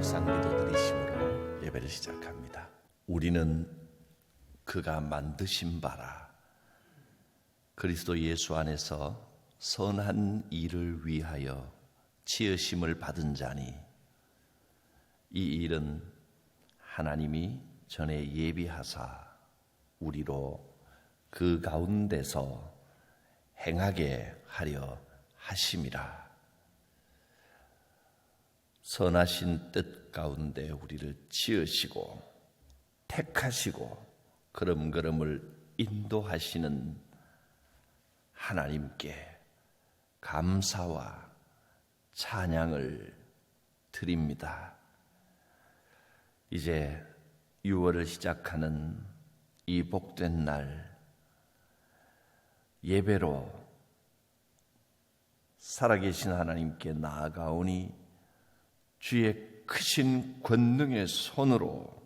묵상 기도 드리심으로 예배를 시작합니다. 우리는 그가 만드신 바라 그리스도 예수 안에서 선한 일을 위하여 지으심을 받은 자니 이 일은 하나님이 전에 예비하사 우리로 그 가운데서 행하게 하려 하심이라. 선하신 뜻 가운데 우리를 지으시고 택하시고 걸음걸음을 인도하시는 하나님께 감사와 찬양을 드립니다. 이제 6월을 시작하는 이 복된 날 예배로 살아계신 하나님께 나아가오니 주의 크신 권능의 손으로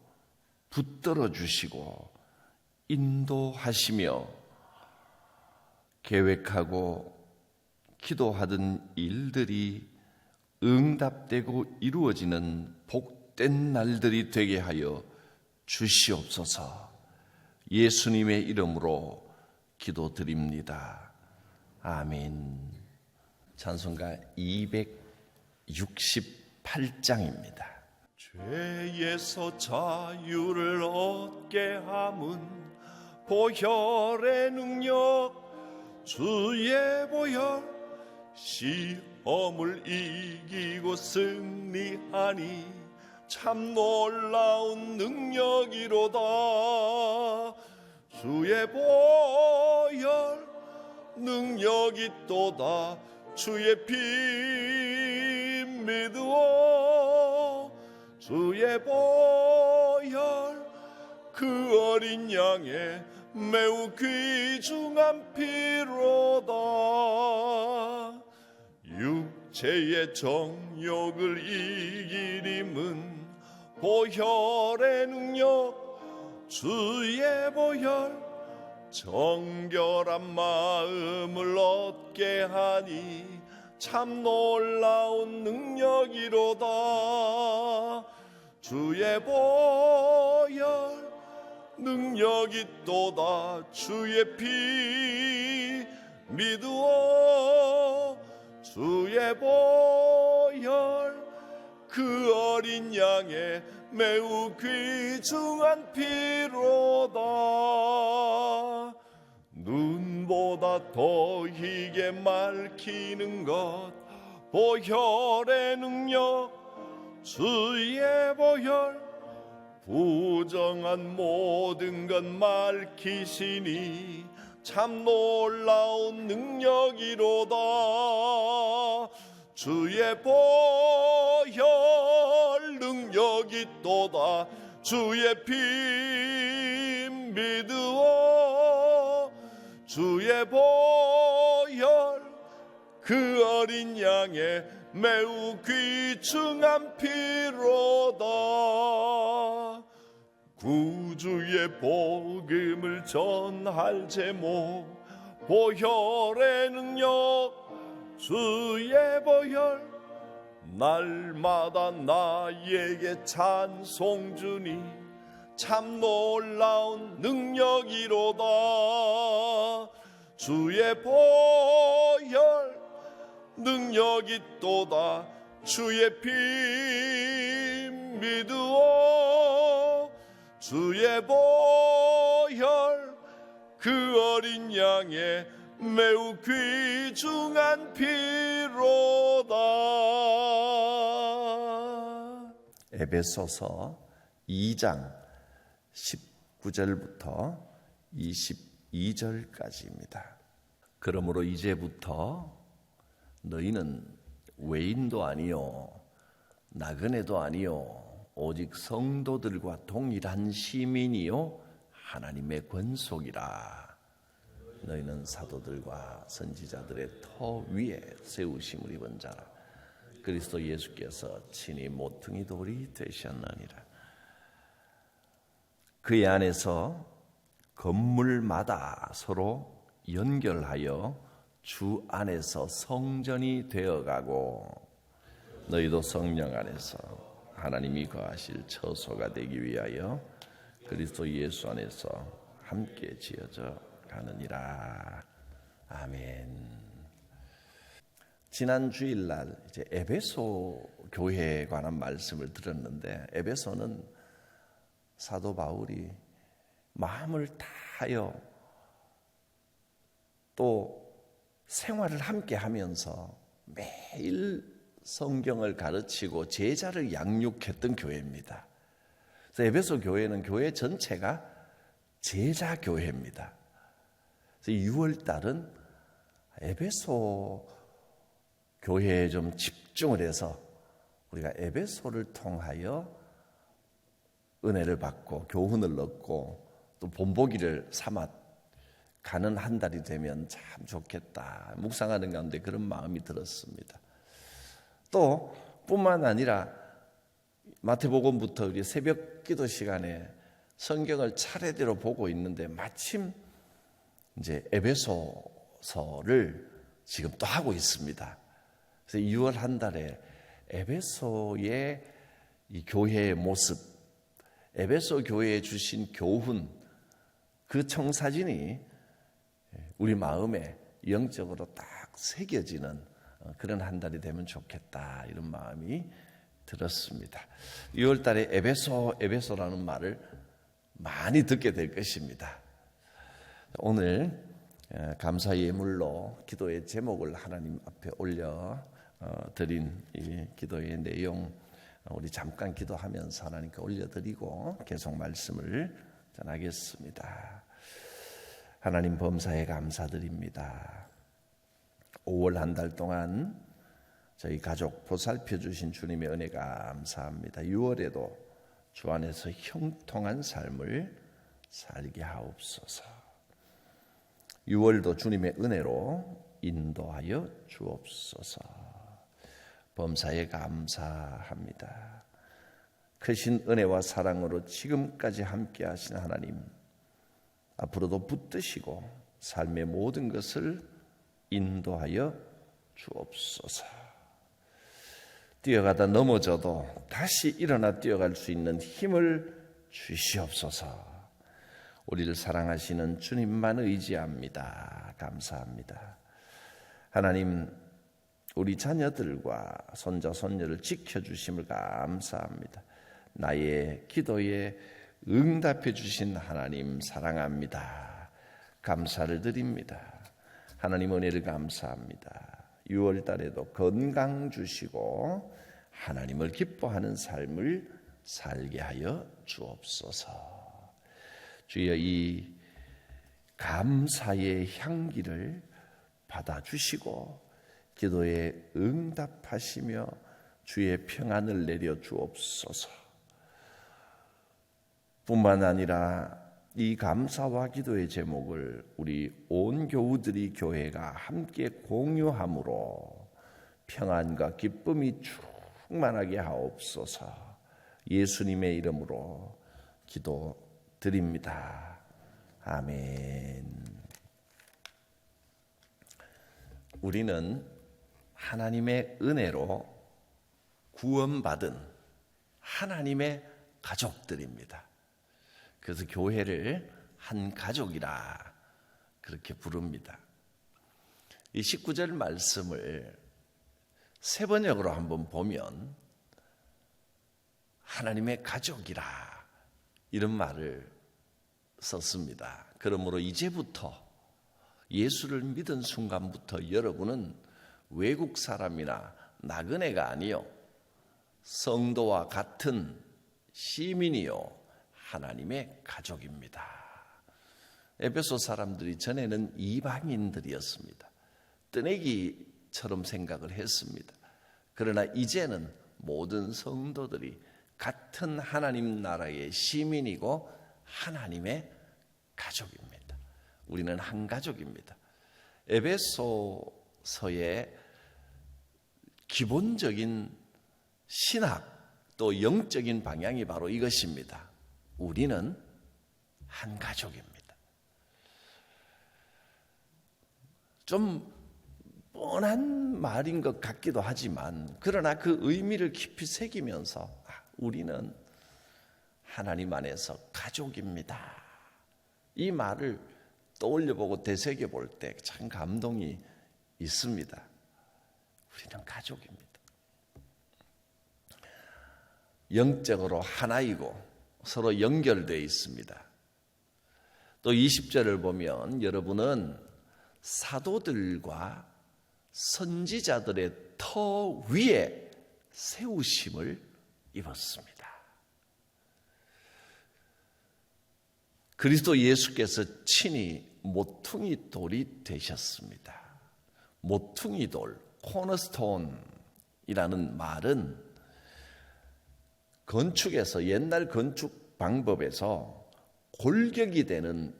붙들어 주시고 인도하시며 계획하고 기도하던 일들이 응답되고 이루어지는 복된 날들이 되게 하여 주시옵소서. 예수님의 이름으로 기도드립니다. 아멘. 찬송가 268장입니다. 죄에서 자유를 얻게 함은 보혈의 능력 주의 보혈 시험을 이기고 승리하니 참 놀라운 능력이로다. 주의 보혈 능력이 또다. 주의 피 믿으오. 주의 보혈 그 어린 양의 매우 귀중한 피로다. 육체의 정욕을 이기림은 보혈의 능력 주의 보혈 정결한 마음을 얻게 하니 참 놀라운 능력이로다. 주의 보혈 능력이 또다. 주의 피 믿으오. 주의 보혈 그 어린 양의 매우 귀중한 피로다. 눈보다 더 희게 맑히는 것 보혈의 능력 주의 보혈 부정한 모든 것 맑히시니 참 놀라운 능력이로다. 주의 보혈 능력이 또다. 주의 피 믿으오. 주의 보혈 그 어린 양의 매우 귀중한 피로다. 구주의 복음을 전할 제목 보혈의 능력 주의 보혈 날마다 나에게 찬송 주니 참 놀라운 능력이로다. 주의 보혈 능력이 또다. 주의 피 믿으오. 주의 보혈 그 어린 양의 매우 귀중한 피로다. 에베소서 2장 19절부터 22절까지입니다. 그러므로 이제부터 너희는 외인도 아니요 나그네도 아니요 오직 성도들과 동일한 시민이요 하나님의 권속이라. 너희는 사도들과 선지자들의 터 위에 세우심을 입은 자라. 그리스도 예수께서 친히 모퉁이 돌이 되셨느니라. 그의 안에서 건물마다 서로 연결하여 주 안에서 성전이 되어가고 너희도 성령 안에서 하나님이 거하실 처소가 되기 위하여 그리스도 예수 안에서 함께 지어져 가느니라. 아멘. 지난 주일날 이제 에베소 교회에 관한 말씀을 들었는데, 에베소는 사도 바울이 마음을 다하여 또 생활을 함께 하면서 매일 성경을 가르치고 제자를 양육했던 교회입니다. 그래서 에베소 교회는 교회 전체가 제자 교회입니다. 그래서 6월 달은 에베소 교회에 좀 집중을 해서 우리가 에베소를 통하여 은혜를 받고 교훈을 얻고 또 본보기를 삼아 가는 한 달이 되면 참 좋겠다, 묵상하는 가운데 그런 마음이 들었습니다. 또 뿐만 아니라 마태복음부터 우리 새벽 기도 시간에 성경을 차례대로 보고 있는데, 마침 이제 에베소서를 지금 또 하고 있습니다. 그래서 6월 한 달에 에베소의 이 교회의 모습, 에베소 교회에 주신 교훈, 그 청사진이 우리 마음에 영적으로 딱 새겨지는 그런 한 달이 되면 좋겠다, 이런 마음이 들었습니다. 6월 달에 에베소라는 말을 많이 듣게 될 것입니다. 오늘 감사 예물로 기도의 제목을 하나님 앞에 올려 드린 이 기도의 내용, 우리 잠깐 기도하면서 하나님께 올려드리고 계속 말씀을 전하겠습니다. 하나님, 범사에 감사드립니다. 5월 한 달 동안 저희 가족 보살펴 주신 주님의 은혜 감사합니다. 6월에도 주 안에서 형통한 삶을 살게 하옵소서. 6월도 주님의 은혜로 인도하여 주옵소서. 범사에 감사합니다. 크신 은혜와 사랑으로 지금까지 함께 하신 하나님, 앞으로도 붙드시고 삶의 모든 것을 인도하여 주옵소서. 뛰어가다 넘어져도 다시 일어나 뛰어갈 수 있는 힘을 주시옵소서. 우리를 사랑하시는 주님만 의지합니다. 감사합니다. 하나님, 우리 자녀들과 손자 손녀를 지켜주심을 감사합니다. 나의 기도에 응답해 주신 하나님 사랑합니다. 감사를 드립니다. 하나님 은혜를 감사합니다. 6월 달에도 건강 주시고 하나님을 기뻐하는 삶을 살게 하여 주옵소서. 주여, 이 감사의 향기를 받아주시고 기도에 응답하시며 주의 평안을 내려 주옵소서. 뿐만 아니라 이 감사와 기도의 제목을 우리 온 교우들이 교회가 함께 공유함으로 평안과 기쁨이 충만하게 하옵소서. 예수님의 이름으로 기도드립니다. 아멘. 우리는 하나님의 은혜로 구원받은 하나님의 가족들입니다. 그래서 교회를 한 가족이라 그렇게 부릅니다. 이 19절 말씀을 세 번역으로 한번 보면 하나님의 가족이라 이런 말을 썼습니다. 그러므로 이제부터 예수를 믿은 순간부터 여러분은 외국 사람이나 나그네가 아니요 성도와 같은 시민이요 하나님의 가족입니다. 에베소 사람들이 전에는 이방인들이었습니다. 뜨내기처럼 생각을 했습니다. 그러나 이제는 모든 성도들이 같은 하나님 나라의 시민이고 하나님의 가족입니다. 우리는 한 가족입니다. 에베소서의 기본적인 신학 또 영적인 방향이 바로 이것입니다. 우리는 한 가족입니다. 좀 뻔한 말인 것 같기도 하지만 그러나 그 의미를 깊이 새기면서 우리는 하나님 안에서 가족입니다. 이 말을 떠올려보고 되새겨볼 때 참 감동이 있습니다. 우리는 가족입니다. 영적으로 하나이고 서로 연결되어 있습니다. 또 20절을 보면 여러분은 사도들과 선지자들의 터 위에 세우심을 입었습니다. 그리스도 예수께서 친히 모퉁이 돌이 되셨습니다. 모퉁이 돌, 코너스톤이라는 말은 건축에서 옛날 건축 방법에서 골격이 되는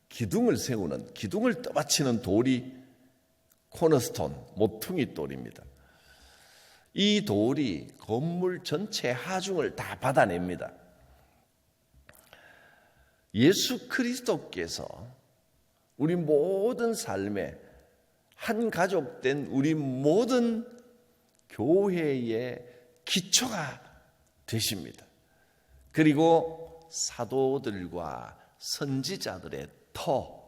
기둥을 세우는, 기둥을 떠받치는 돌이 코너스톤, 모퉁이 돌입니다. 이 돌이 건물 전체 하중을 다 받아냅니다. 예수 그리스도께서 우리 모든 삶에 한 가족된 우리 모든 교회의 기초가 되십니다. 그리고 사도들과 선지자들의 터,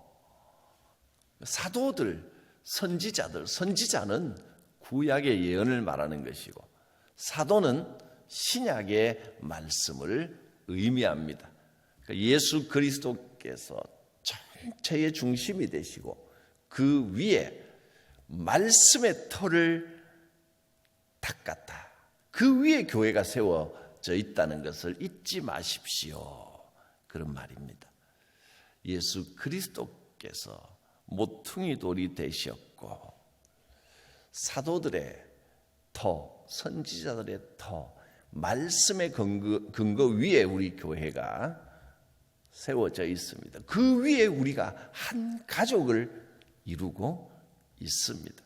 사도들, 선지자들, 선지자는 구약의 예언을 말하는 것이고 사도는 신약의 말씀을 의미합니다. 예수 그리스도께서 전체의 중심이 되시고 그 위에 말씀의 터를 닦았다. 그 위에 교회가 세워져 있다는 것을 잊지 마십시오. 그런 말입니다. 예수 그리스도께서 모퉁이 돌이 되셨고 사도들의 터, 선지자들의 터, 말씀의 근거 위에 우리 교회가 세워져 있습니다. 그 위에 우리가 한 가족을 이루고 있습니다.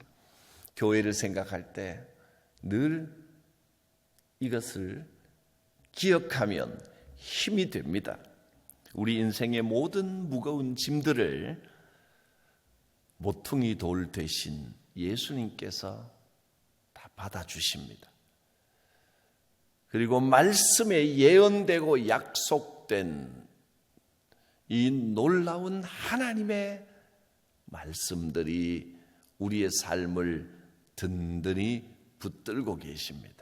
교회를 생각할 때 늘 이것을 기억하면 힘이 됩니다. 우리 인생의 모든 무거운 짐들을 모퉁이 돌 되신 예수님께서 다 받아주십니다. 그리고 말씀에 예언되고 약속된 이 놀라운 하나님의 말씀들이 우리의 삶을 든든히 붙들고 계십니다.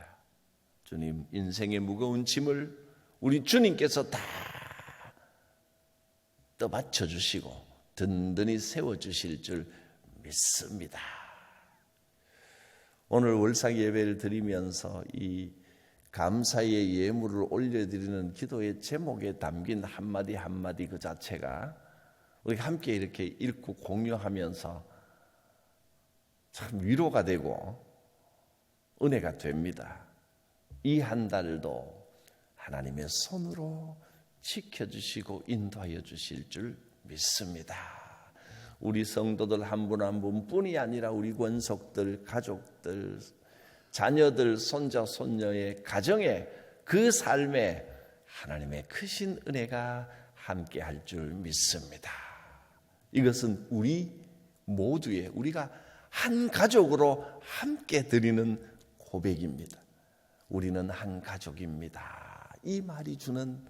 주님, 인생의 무거운 짐을 우리 주님께서 다 떠받쳐 주시고 든든히 세워주실 줄 믿습니다. 오늘 월삭 예배를 드리면서 이 감사의 예물을 올려드리는 기도의 제목에 담긴 한마디 한마디 그 자체가 우리 함께 이렇게 읽고 공유하면서 참 위로가 되고 은혜가 됩니다. 이 한 달도 하나님의 손으로 지켜주시고 인도하여 주실 줄 믿습니다. 우리 성도들 한 분 한 분뿐이 아니라 우리 권속들, 가족들, 자녀들, 손자, 손녀의 가정에 그 삶에 하나님의 크신 은혜가 함께 할 줄 믿습니다. 이것은 우리 모두의 우리가 한 가족으로 함께 드리는 고백입니다. 우리는 한 가족입니다. 이 말이 주는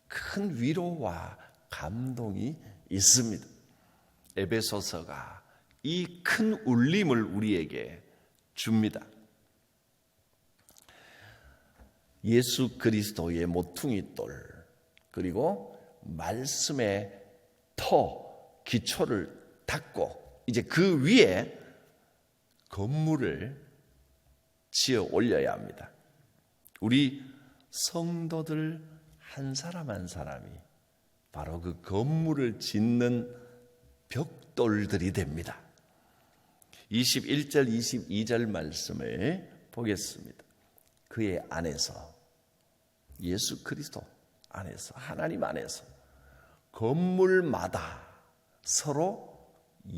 큰 위로와 감동이 있습니다. 에베소서가 이 큰 울림을 우리에게 줍니다. 예수 그리스도의 모퉁이 돌, 그리고 말씀의 터, 기초를 닦고 이제 그 위에 건물을 지어 올려야 합니다. 우리 성도들 한 사람 한 사람이 바로 그 건물을 짓는 벽돌들이 됩니다. 21절, 22절 말씀을 보겠습니다. 그의 안에서, 예수 그리스도 안에서, 하나님 안에서 건물마다 서로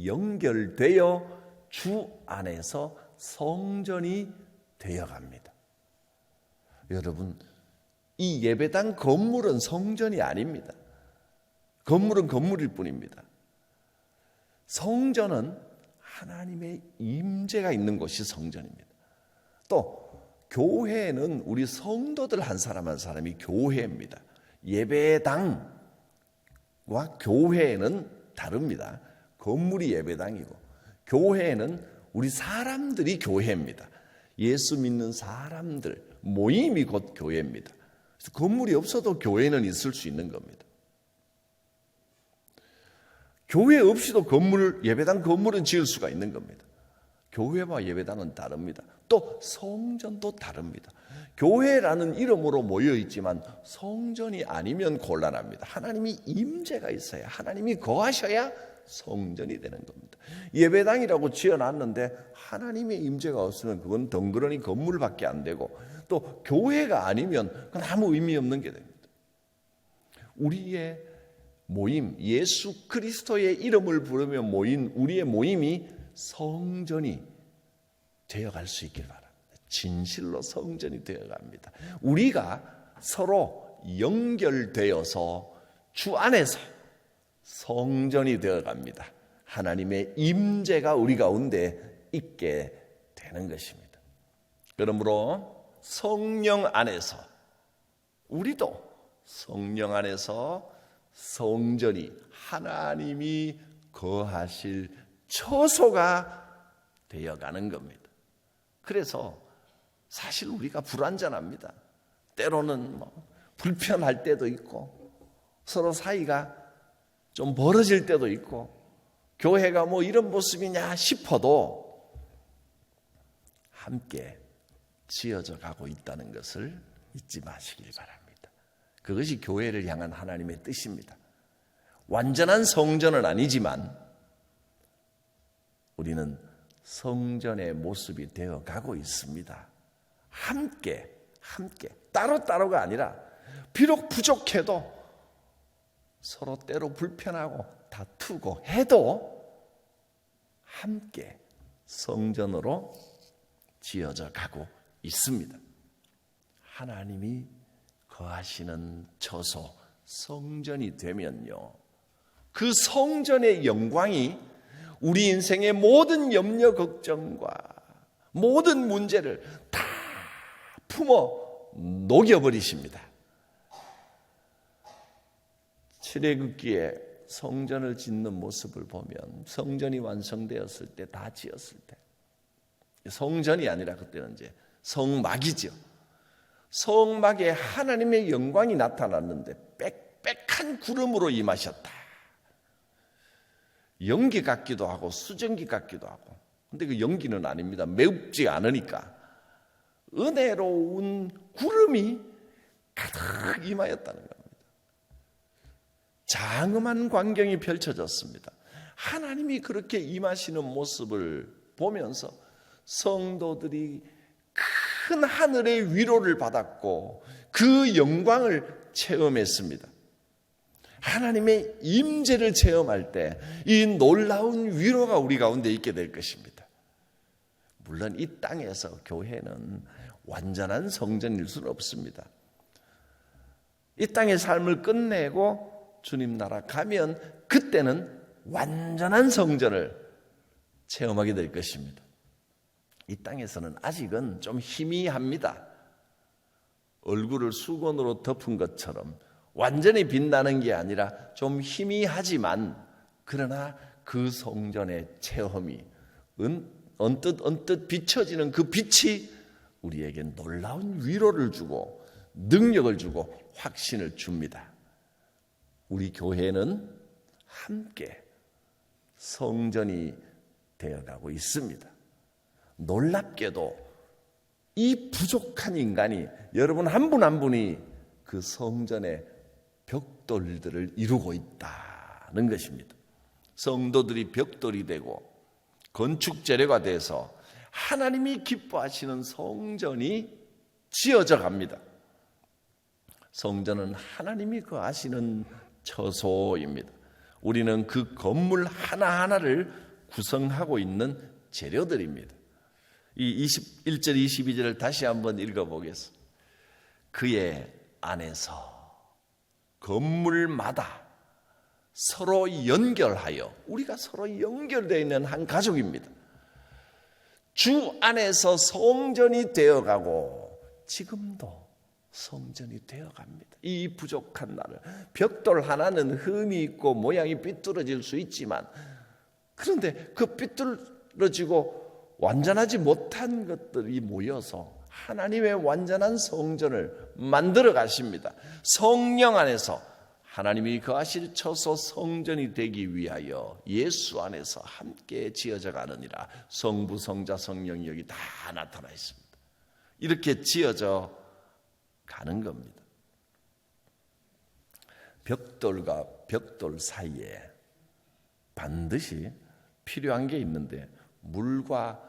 연결되어 주 안에서 성전이 되어갑니다. 여러분, 이 예배당 건물은 성전이 아닙니다. 건물은 건물일 뿐입니다. 성전은 하나님의 임재가 있는 곳이 성전입니다. 또 교회는 우리 성도들 한 사람 한 사람이 교회입니다. 예배당과 교회는 다릅니다. 건물이 예배당이고 교회는 우리 사람들이 교회입니다. 예수 믿는 사람들 모임이 곧 교회입니다. 그래서 건물이 없어도 교회는 있을 수 있는 겁니다. 교회 없이도 예배당 건물은 지을 수가 있는 겁니다. 교회와 예배당은 다릅니다. 또 성전도 다릅니다. 교회라는 이름으로 모여 있지만 성전이 아니면 곤란합니다. 하나님이 임재가 있어야, 하나님이 거하셔야 성전이 되는 겁니다. 예배당이라고 지어놨는데 하나님의 임재가 없으면 그건 덩그러니 건물밖에 안 되고, 또 교회가 아니면 그건 아무 의미 없는 게 됩니다. 우리의 모임, 예수 그리스도의 이름을 부르며 모인 우리의 모임이 성전이 되어갈 수 있길 바랍니다. 진실로 성전이 되어갑니다. 우리가 서로 연결되어서 주 안에서 성전이 되어갑니다. 하나님의 임재가 우리 가운데 있게 되는 것입니다. 그러므로 성령 안에서, 우리도 성령 안에서 성전이, 하나님이 거하실 처소가 되어가는 겁니다. 그래서 사실 우리가 불완전합니다. 때로는 불편할 때도 있고, 서로 사이가 좀 벌어질 때도 있고, 교회가 이런 모습이냐 싶어도 함께 지어져 가고 있다는 것을 잊지 마시길 바랍니다. 그것이 교회를 향한 하나님의 뜻입니다. 완전한 성전은 아니지만 우리는 성전의 모습이 되어 가고 있습니다. 함께 따로따로가 아니라 비록 부족해도 서로 때로 불편하고 다투고 해도 함께 성전으로 지어져 가고 있습니다. 하나님이 거하시는 처소, 성전이 되면요, 그 성전의 영광이 우리 인생의 모든 염려 걱정과 모든 문제를 다 품어 녹여버리십니다. 출애굽기에 성전을 짓는 모습을 보면 성전이 완성되었을 때, 다 지었을 때, 성전이 아니라 그때는 이제 성막이죠. 성막에 하나님의 영광이 나타났는데 빽빽한 구름으로 임하셨다. 연기 같기도 하고 수증기 같기도 하고, 근데 그 연기는 아닙니다. 매웁지 않으니까 은혜로운 구름이 가득 임하였다는 겁니다. 장엄한 광경이 펼쳐졌습니다. 하나님이 그렇게 임하시는 모습을 보면서 성도들이 큰 하늘의 위로를 받았고 그 영광을 체험했습니다. 하나님의 임재를 체험할 때 이 놀라운 위로가 우리 가운데 있게 될 것입니다. 물론 이 땅에서 교회는 완전한 성전일 수는 없습니다. 이 땅의 삶을 끝내고 주님 나라 가면 그때는 완전한 성전을 체험하게 될 것입니다. 이 땅에서는 아직은 좀 희미합니다. 얼굴을 수건으로 덮은 것처럼 완전히 빛나는 게 아니라 좀 희미하지만, 그러나 그 성전의 체험이 언뜻 비춰지는 그 빛이 우리에게 놀라운 위로를 주고 능력을 주고 확신을 줍니다. 우리 교회는 함께 성전이 되어가고 있습니다. 놀랍게도 이 부족한 인간이, 여러분 한 분 한 분이 그 성전의 벽돌들을 이루고 있다는 것입니다. 성도들이 벽돌이 되고 건축 재료가 돼서 하나님이 기뻐하시는 성전이 지어져 갑니다. 성전은 하나님이 거하시는 처소입니다. 우리는 그 건물 하나하나를 구성하고 있는 재료들입니다. 이 21절 22절을 다시 한번 읽어보겠습니다. 그의 안에서 건물마다 서로 연결하여, 우리가 서로 연결되어 있는 한 가족입니다. 주 안에서 성전이 되어가고 지금도 성전이 되어갑니다. 이 부족한 나를, 벽돌 하나는 흠이 있고 모양이 삐뚤어질 수 있지만, 그런데 그 삐뚤어지고 완전하지 못한 것들이 모여서 하나님의 완전한 성전을 만들어 가십니다. 성령 안에서 하나님이 거하실 처소 성전이 되기 위하여 예수 안에서 함께 지어져 가느니라. 성부, 성자, 성령이 여기 다 나타나 있습니다. 이렇게 지어져 가는 겁니다. 벽돌과 벽돌 사이에 반드시 필요한 게 있는데, 물과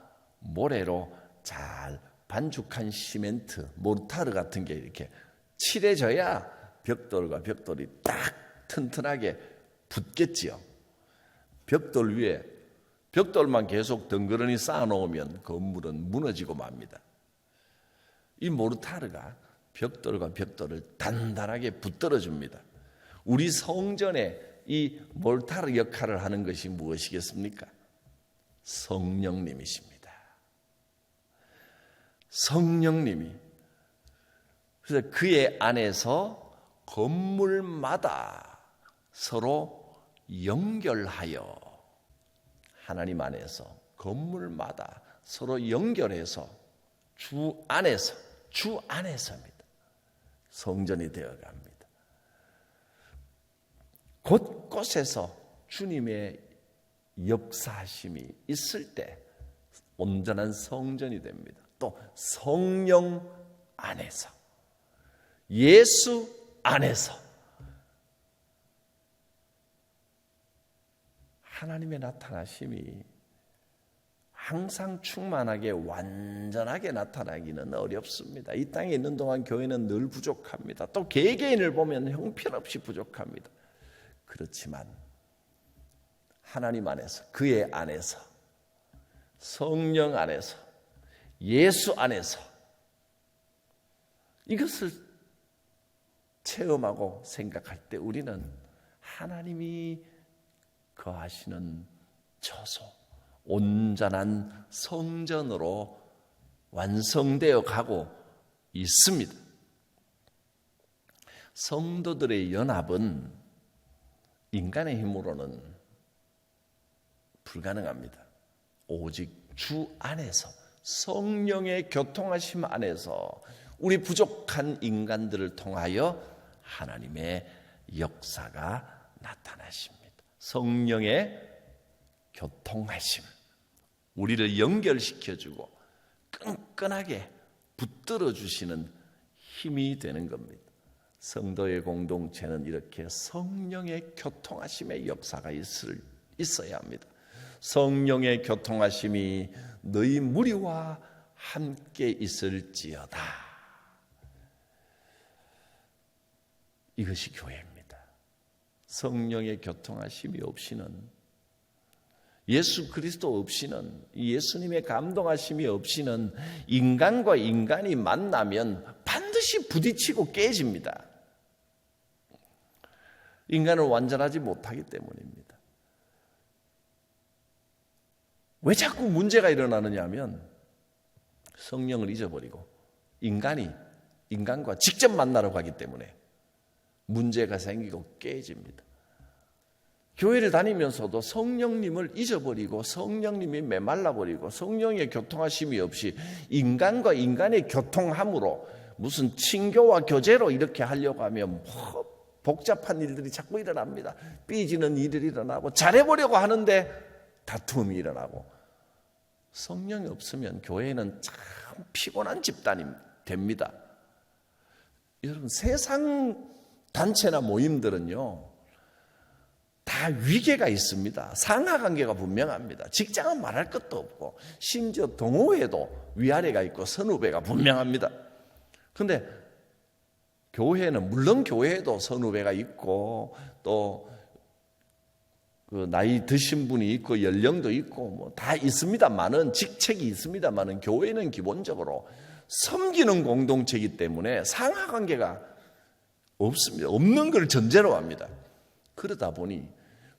모래로 잘 반죽한 시멘트, 모르타르 같은 게 이렇게 칠해져야 벽돌과 벽돌이 딱 튼튼하게 붙겠지요. 벽돌 위에 벽돌만 계속 덩그러니 쌓아놓으면 건물은 무너지고 맙니다. 이 모르타르가 벽돌과 벽돌을 단단하게 붙들어줍니다. 우리 성전에 이 모르타르 역할을 하는 것이 무엇이겠습니까? 성령님이십니다. 성령님이, 그래서 그의 안에서 건물마다 서로 연결하여, 하나님 안에서 건물마다 서로 연결해서 주 안에서입니다. 성전이 되어갑니다. 곳곳에서 주님의 역사하심이 있을 때 온전한 성전이 됩니다. 또 성령 안에서, 예수 안에서 하나님의 나타나심이 항상 충만하게 완전하게 나타나기는 어렵습니다. 이 땅에 있는 동안 교회는 늘 부족합니다. 또 개개인을 보면 형편없이 부족합니다. 그렇지만 하나님 안에서, 그의 안에서, 성령 안에서, 예수 안에서 이것을 체험하고 생각할 때 우리는 하나님이 거하시는 처소, 온전한 성전으로 완성되어 가고 있습니다. 성도들의 연합은 인간의 힘으로는 불가능합니다. 오직 주 안에서, 성령의 교통하심 안에서 우리 부족한 인간들을 통하여 하나님의 역사가 나타나십니다. 성령의 교통하심, 우리를 연결시켜주고 끈끈하게 붙들어 주시는 힘이 되는 겁니다. 성도의 공동체는 이렇게 성령의 교통하심의 역사가 있어야 합니다. 성령의 교통하심이 너희 무리와 함께 있을지어다. 이것이 교회입니다. 성령의 교통하심이 없이는, 예수 그리스도 없이는, 예수님의 감동하심이 없이는 인간과 인간이 만나면 반드시 부딪히고 깨집니다. 인간은 완전하지 못하기 때문입니다. 왜 자꾸 문제가 일어나느냐 하면 성령을 잊어버리고 인간과 직접 만나러 가기 때문에 문제가 생기고 깨집니다. 교회를 다니면서도 성령님을 잊어버리고 성령님이 메말라버리고 성령의 교통하심이 없이 인간과 인간의 교통함으로 무슨 친교와 교제로 이렇게 하려고 하면 복잡한 일들이 자꾸 일어납니다. 삐지는 일이 일어나고 잘해보려고 하는데 다툼이 일어나고, 성령이 없으면 교회는 참 피곤한 집단이 됩니다. 여러분, 세상 단체나 모임들은요 다 위계가 있습니다. 상하관계가 분명합니다. 직장은 말할 것도 없고 심지어 동호회도 위아래가 있고 선후배가 분명합니다. 그런데 교회는, 물론 교회에도 선후배가 있고 또 그 나이 드신 분이 있고 연령도 있고 뭐 다 있습니다만은, 직책이 있습니다만은 교회는 기본적으로 섬기는 공동체이기 때문에 상하관계가 없습니다. 없는 걸 전제로 합니다. 그러다 보니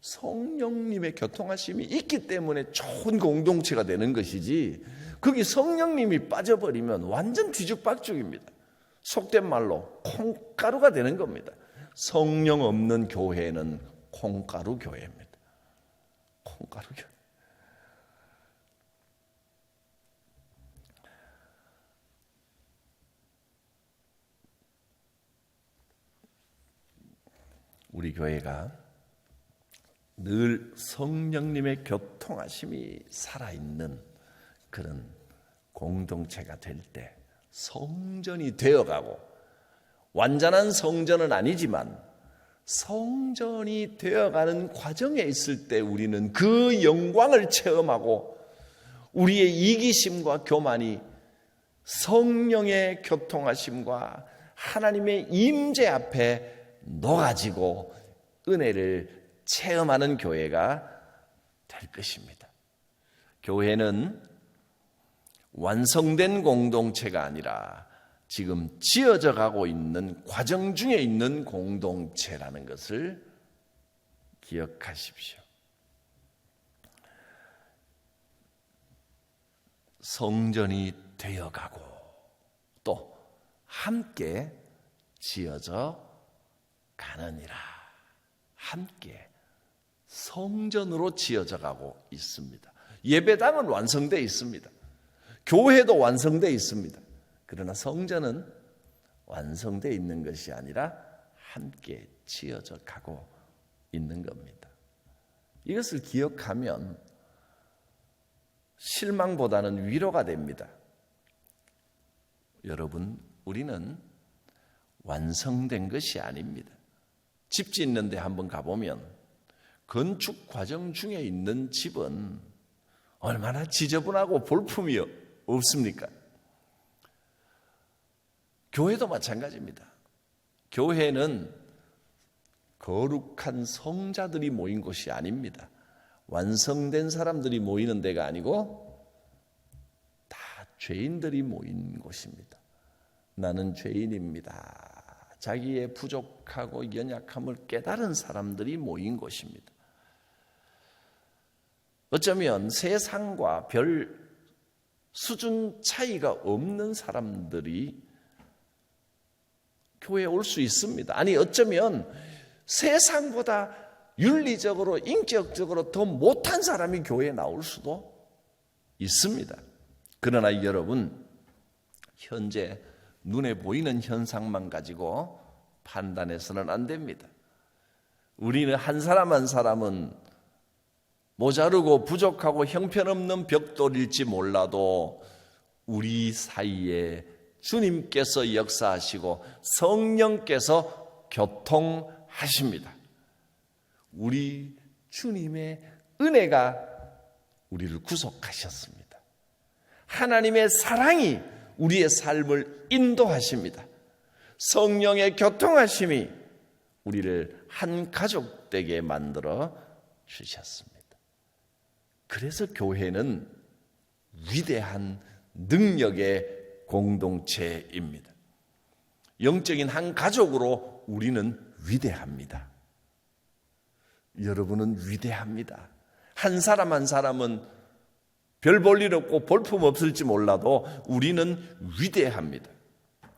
성령님의 교통하심이 있기 때문에 좋은 공동체가 되는 것이지, 거기 성령님이 빠져버리면 완전 뒤죽박죽입니다. 속된 말로 콩가루가 되는 겁니다. 성령 없는 교회는 콩가루 교회입니다. 콩가루 교회. 우리 교회가 늘 성령님의 교통하심이 살아있는 그런 공동체가 될 때 성전이 되어가고, 완전한 성전은 아니지만 성전이 되어가는 과정에 있을 때 우리는 그 영광을 체험하고, 우리의 이기심과 교만이 성령의 교통하심과 하나님의 임재 앞에 녹아지고 은혜를 체험하는 교회가 될 것입니다. 교회는 완성된 공동체가 아니라 지금 지어져 가고 있는 과정 중에 있는 공동체라는 것을 기억하십시오. 성전이 되어가고 또 함께 지어져 가느니라. 함께 성전으로 지어져 가고 있습니다. 예배당은 완성되어 있습니다. 교회도 완성되어 있습니다. 그러나 성전은 완성되어 있는 것이 아니라 함께 지어져 가고 있는 겁니다. 이것을 기억하면 실망보다는 위로가 됩니다. 여러분, 우리는 완성된 것이 아닙니다. 집 짓는데 한번 가보면 건축 과정 중에 있는 집은 얼마나 지저분하고 볼품이 없습니까? 교회도 마찬가지입니다. 교회는 거룩한 성자들이 모인 곳이 아닙니다. 완성된 사람들이 모이는 데가 아니고 다 죄인들이 모인 곳입니다. 나는 죄인입니다. 자기의 부족하고 연약함을 깨달은 사람들이 모인 곳입니다. 어쩌면 세상과 별 수준 차이가 없는 사람들이 교회에 올 수 있습니다. 아니, 어쩌면 세상보다 윤리적으로, 인격적으로 더 못한 사람이 교회에 나올 수도 있습니다. 그러나 여러분, 현재 눈에 보이는 현상만 가지고 판단해서는 안 됩니다. 우리는 한 사람 한 사람은 모자르고 부족하고 형편없는 벽돌일지 몰라도 우리 사이에 주님께서 역사하시고 성령께서 교통하십니다. 우리 주님의 은혜가 우리를 구속하셨습니다. 하나님의 사랑이 우리의 삶을 인도하십니다. 성령의 교통하심이 우리를 한 가족 되게 만들어 주셨습니다. 그래서 교회는 위대한 능력의 공동체입니다. 영적인 한 가족으로 우리는 위대합니다. 여러분은 위대합니다. 한 사람 한 사람은 별 볼 일 없고 볼품 없을지 몰라도 우리는 위대합니다.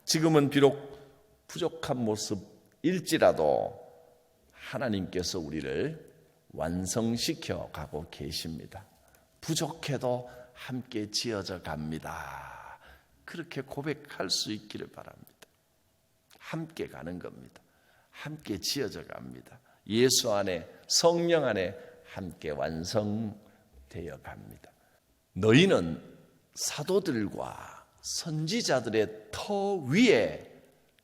지금은 비록 부족한 모습일지라도 하나님께서 우리를 완성시켜 가고 계십니다. 부족해도 함께 지어져 갑니다. 그렇게 고백할 수 있기를 바랍니다. 함께 가는 겁니다. 함께 지어져 갑니다. 예수 안에, 성령 안에 함께 완성되어 갑니다. 너희는 사도들과 선지자들의 터 위에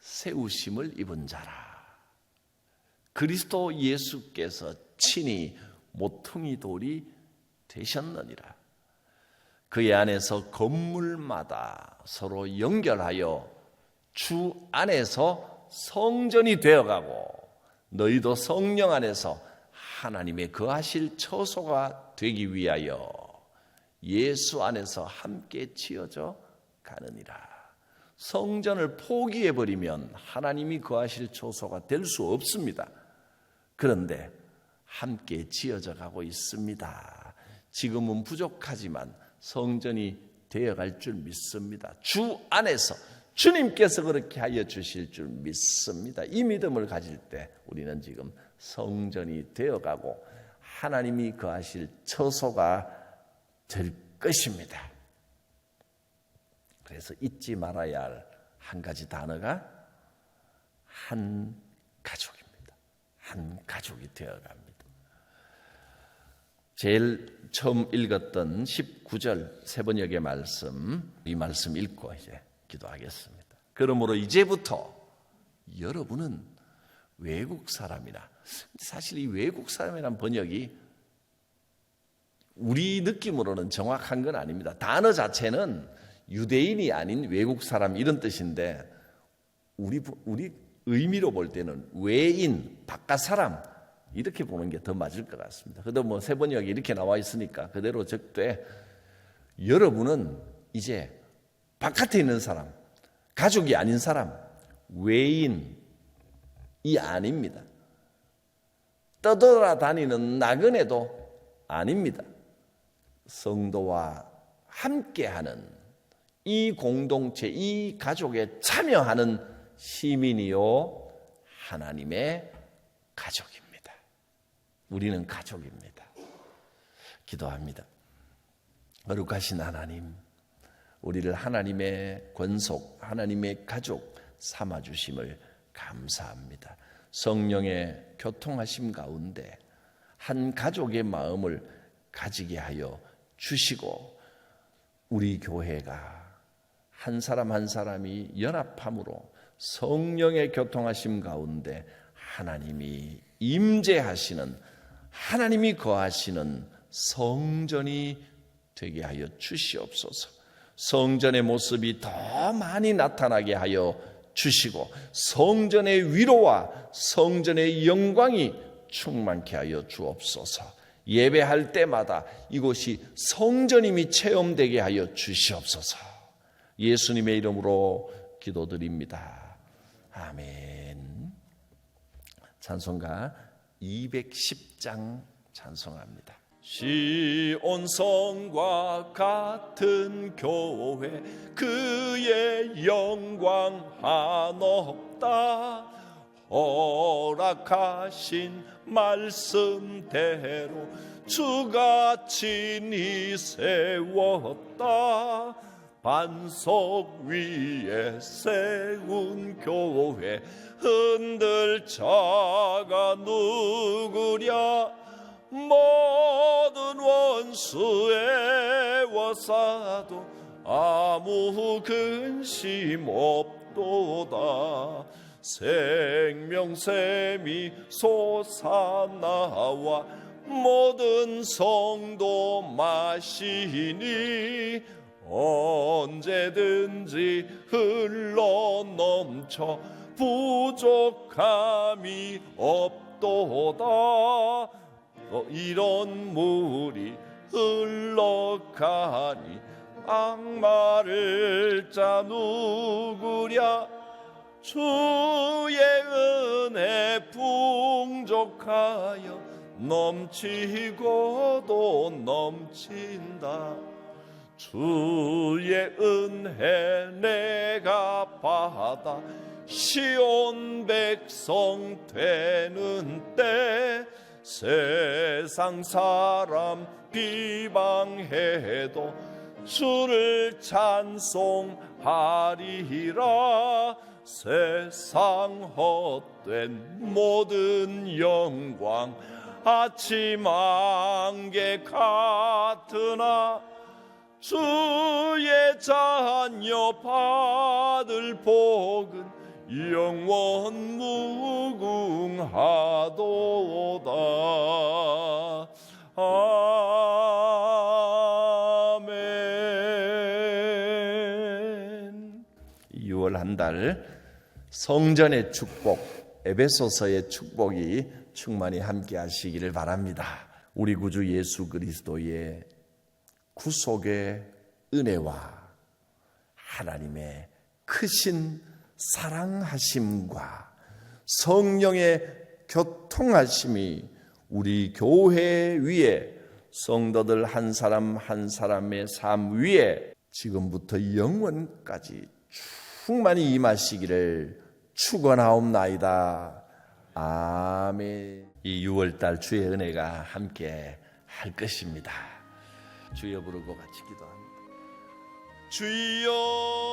세우심을 입은 자라. 그리스도 예수께서 친히 모퉁이 돌이 되셨느니라. 그의 안에서 건물마다 서로 연결하여 주 안에서 성전이 되어가고 너희도 성령 안에서 하나님의 거하실 처소가 되기 위하여 예수 안에서 함께 지어져 가느니라. 성전을 포기해버리면 하나님이 거하실 처소가 될 수 없습니다. 그런데 함께 지어져 가고 있습니다. 지금은 부족하지만 성전이 되어갈 줄 믿습니다. 주 안에서 주님께서 그렇게 하여 주실 줄 믿습니다. 이 믿음을 가질 때 우리는 지금 성전이 되어가고 하나님이 거하실 처소가 될 것입니다. 그래서 잊지 말아야 할 한 가지 단어가 한 가족입니다. 한 가족이 되어갑니다. 제일 처음 읽었던 19절 세 번역의 말씀, 이 말씀 읽고 이제 기도하겠습니다. 그러므로 이제부터 여러분은 외국 사람이나, 사실 이 외국 사람이라는 번역이 우리 느낌으로는 정확한 건 아닙니다. 단어 자체는 유대인이 아닌 외국 사람 이런 뜻인데 우리 의미로 볼 때는 외인, 바깥 사람 이렇게 보는 게 더 맞을 것 같습니다. 그래도 뭐 세 번역이 이렇게 나와 있으니까 그대로 적되 여러분은 이제 바깥에 있는 사람, 가족이 아닌 사람, 외인이 아닙니다. 떠돌아다니는 나그네도 아닙니다. 성도와 함께하는 이 공동체, 이 가족에 참여하는 시민이요 하나님의 가족입니다. 우리는 가족입니다. 기도합니다. 거룩하신 하나님, 우리를 하나님의 권속, 하나님의 가족 삼아주심을 감사합니다. 성령의 교통하심 가운데 한 가족의 마음을 가지게 하여 주시고 우리 교회가 한 사람 한 사람이 연합함으로 성령의 교통하심 가운데 하나님이 임재하시는, 하나님이 거하시는 성전이 되게 하여 주시옵소서. 성전의 모습이 더 많이 나타나게 하여 주시고 성전의 위로와 성전의 영광이 충만케 하여 주옵소서. 예배할 때마다 이곳이 성전임이 체험되게 하여 주시옵소서. 예수님의 이름으로 기도드립니다. 아멘. 찬송가 210장 찬송합니다. 시온성과 같은 교회 그의 영광 한없다. 허락하신 말씀대로 주가 친히 세웠다. 반석 위에 세운 교회 흔들 자가 누구랴. 모든 원수의 워사도 아무 근심 없도다. 생명샘이 솟아나와 모든 성도 마시니 언제든지 흘러넘쳐 부족함이 없도다. 이런 물이 흘러가니 악마를 짜 누구랴. 주의 은혜 풍족하여 넘치고도 넘친다. 주의 은혜 내가 받아 시온 백성 되는 때 세상 사람 비방해도 주를 찬송하리라. 세상 헛된 모든 영광 아침 안개 같으나 주의 자녀 받을 복은 영원 무궁하도다. 아멘. 6월 한 달 성전의 축복, 에베소서의 축복이 충만히 함께 하시기를 바랍니다. 우리 구주 예수 그리스도의 구속의 은혜와 하나님의 크신 사랑하심과 성령의 교통하심이 우리 교회 위에 성도들 한 사람 한 사람의 삶 위에 지금부터 영원까지 충만히 임하시기를 축원하옵나이다. 아멘. 이 6월달 주의 은혜가 함께 할 것입니다. 주여 부르고 같이 기도합니다. 주여